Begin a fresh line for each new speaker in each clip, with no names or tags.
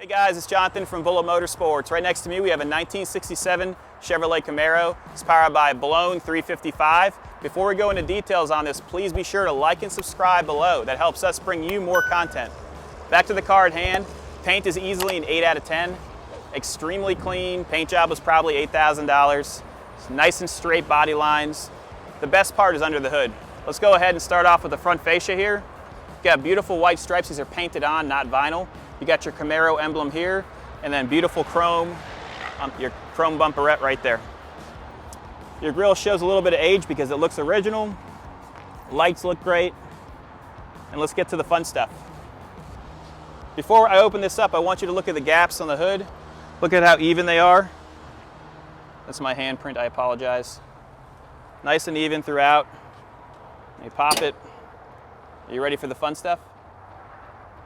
Hey guys, it's Jonathan from Motorsports. Right next to me we have a 1967 Chevrolet Camaro. It's powered by a blown 355. Before we go into details on this, please be sure to like and subscribe below. That helps us bring you more content. Back to the car at hand. Paint is easily an 8 out of 10. Extremely clean. Paint job was probably $8,000. It's nice and straight body lines. The best part is under the hood. Let's go ahead and start off with the front fascia here. You've got beautiful white stripes. These are painted on, not vinyl. You got your Camaro emblem here, and then beautiful chrome, your chrome bumperette right there. Your grille shows a little bit of age because it looks original. Lights look great. And let's get to the fun stuff. Before I open this up, I want you to look at the gaps on the hood. Look at how even they are. That's my handprint, I apologize. Nice and even throughout. You pop it. Are you ready for the fun stuff?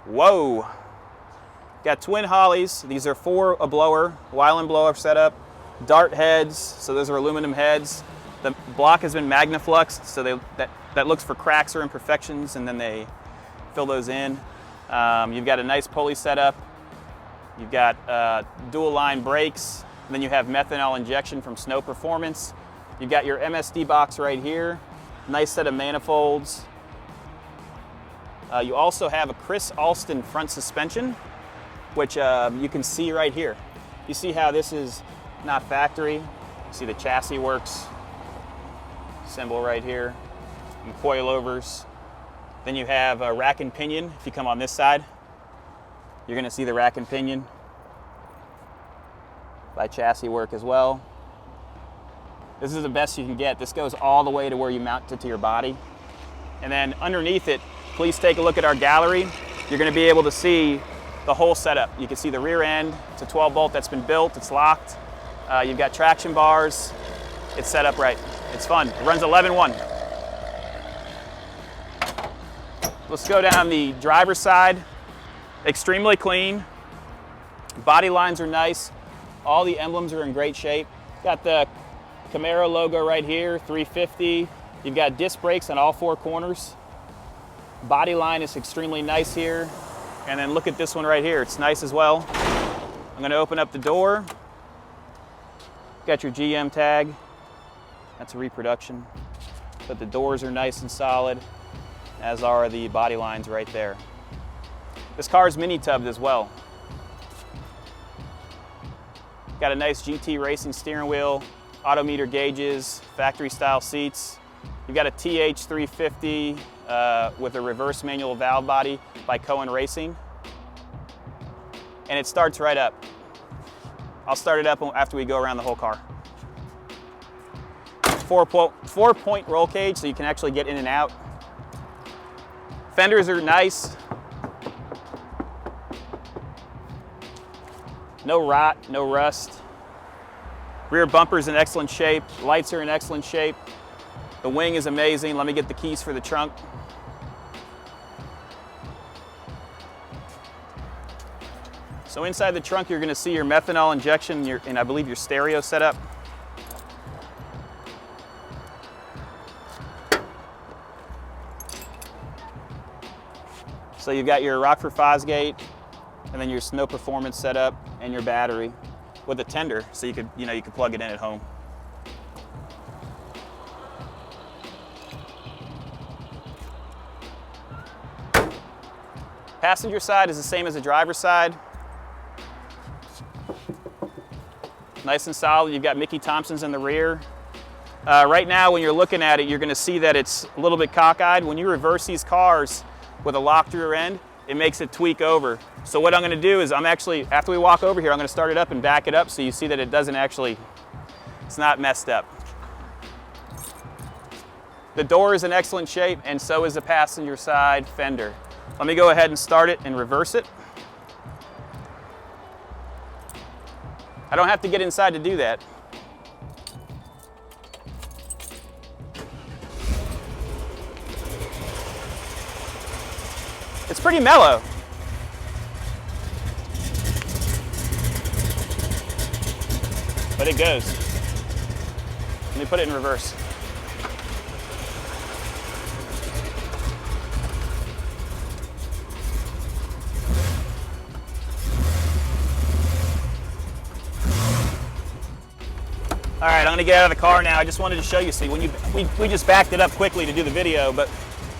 Whoa! Got twin Hollies. These are for a blower, whine blower setup. Dart heads, so those are aluminum heads. The block has been magnafluxed, so that looks for cracks or imperfections, and then they fill those in. You've got a nice pulley setup. You've got dual line brakes. And then you have methanol injection from Snow Performance. You've got your MSD box right here. Nice set of manifolds. You also have a Chris Alston front suspension, which you can see right here. You see how this is not factory. You see the chassis works. Symbol right here. And coilovers. Then you have a rack and pinion. If you come on this side, you're going to see the rack and pinion by chassis work as well. This is the best you can get. This goes all the way to where you mount it to your body. And then underneath it, please take a look at our gallery. You're going to be able to see the whole setup. You can see the rear end. It's a 12 bolt that's been built. It's locked. You've got traction bars. It's set up right. It's fun. It runs 11.1. Let's go down the driver's side. Extremely clean. Body lines are nice. All the emblems are in great shape. Got the Camaro logo right here, 350. You've got disc brakes on all four corners. Body line is extremely nice here. And then look at this one right here. It's nice as well. I'm going to open up the door. Got your GM tag. That's a reproduction. But the doors are nice and solid, as are the body lines right there. This car is mini tubbed as well. Got a nice GT racing steering wheel, autometer gauges, factory style seats. You've got a TH350 with a reverse manual valve body by Cohen Racing. And it starts right up. I'll start it up after we go around the whole car. Four-point roll cage, so you can actually get in and out. Fenders are nice. No rot, no rust. Rear bumper's in excellent shape. Lights are in excellent shape. The wing is amazing. Let me get the keys for the trunk. So inside the trunk, you're going to see your methanol injection and I believe your stereo setup. So you've got your Rockford Fosgate, and then your Snow Performance setup, and your battery with a tender, so you could plug it in at home. Passenger side is the same as the driver's side. Nice and solid. You've got Mickey Thompsons in the rear. Right now, when you're looking at it, you're going to see that it's a little bit cockeyed. When you reverse these cars with a locked rear end, it makes it tweak over. So what I'm going to do is after we walk over here, I'm going to start it up and back it up so you see that it's not messed up. The door is in excellent shape, and so is the passenger side fender. Let me go ahead and start it and reverse it. I don't have to get inside to do that. It's pretty mellow. But it goes. Let me put it in reverse. All right, I'm gonna get out of the car now. I just wanted to show you, see, when we just backed it up quickly to do the video, but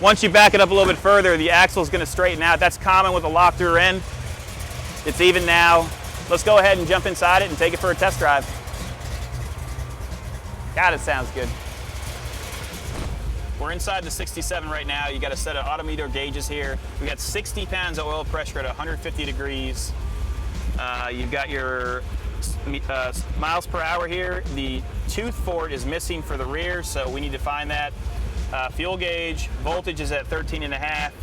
once you back it up a little bit further, the axle is gonna straighten out. That's common with a locked rear end. It's even now. Let's go ahead and jump inside it and take it for a test drive. God, it sounds good. We're inside the 67 right now. You got a set of autometer gauges here. We got 60 pounds of oil pressure at 150 degrees. You've got your miles per hour here. The tooth for it is missing for the rear, so we need to find that. Fuel gauge, voltage is at 13.5.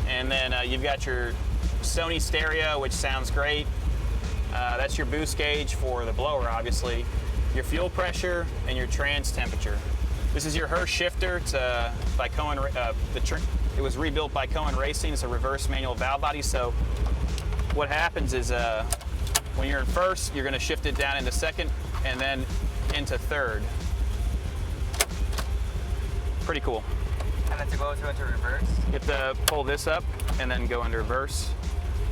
And then you've got your Sony stereo, which sounds great. That's your boost gauge for the blower, obviously. Your fuel pressure and your trans temperature. This is your Hirsch shifter. It's by Cohen. It was rebuilt by Cohen Racing. It's a reverse manual valve body. So what happens is when you're in first, you're going to shift it down into second and then into third. Pretty cool.
And then to go into reverse?
You have to pull this up and then go into reverse.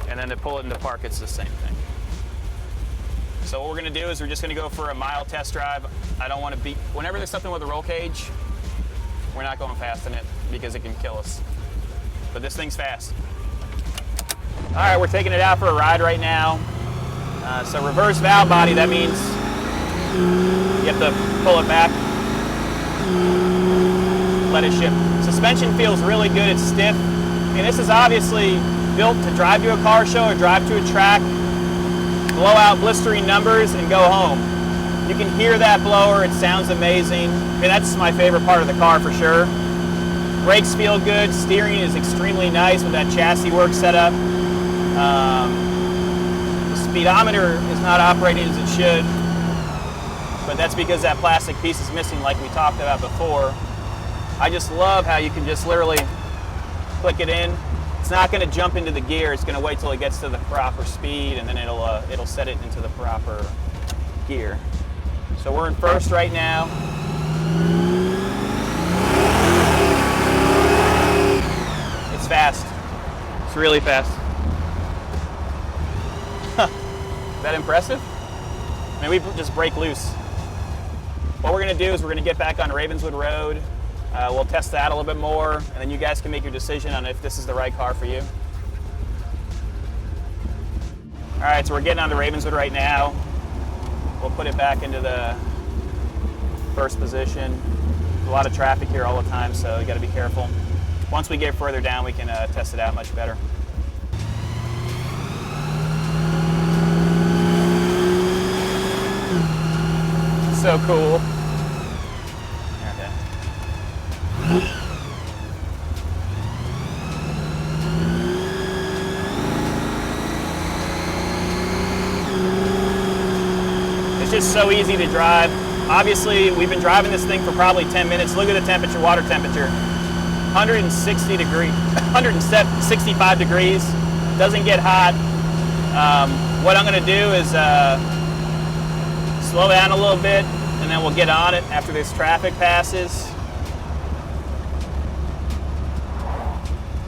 And then to pull it into park, it's the same thing. So what we're gonna do is we're just gonna go for a mild test drive. I don't wanna be, whenever there's something with a roll cage, we're not going fast in it because it can kill us. But this thing's fast. All right, we're taking it out for a ride right now. So reverse valve body, that means you have to pull it back, let it shift. Suspension feels really good, it's stiff. And this is obviously built to drive to a car show or drive to a track, blow out blistering numbers and go home. You can hear that blower, it sounds amazing. I mean, that's my favorite part of the car for sure. Brakes feel good, steering is extremely nice with that chassis work set up. The speedometer is not operating as it should, but that's because that plastic piece is missing like we talked about before. I just love how you can just literally click it in. It's not going to jump into the gear. It's going to wait till it gets to the proper speed, and then it'll set it into the proper gear. So we're in first right now. It's fast. It's really fast. Is that impressive? I mean, we just break loose. What we're going to do is we're going to get back on Ravenswood Road. We'll test that a little bit more, and then you guys can make your decision on if this is the right car for you. All right, so we're getting on the Ravenswood right now. We'll put it back into the first position. There's a lot of traffic here all the time, so you got to be careful. Once we get further down, we can test it out much better. So cool. It's just so easy to drive. Obviously, we've been driving this thing for probably 10 minutes. Look at the temperature, water temperature. 160 degrees, 165 degrees. Doesn't get hot. What I'm gonna do is slow down a little bit, and then we'll get on it after this traffic passes.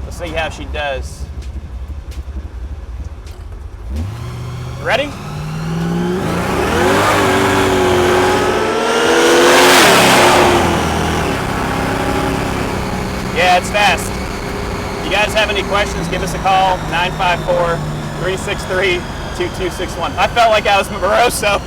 Let's see how she does. Ready? Yeah, it's fast. If you guys have any questions, give us a call, 954-363-2261. I felt like I was Moroso.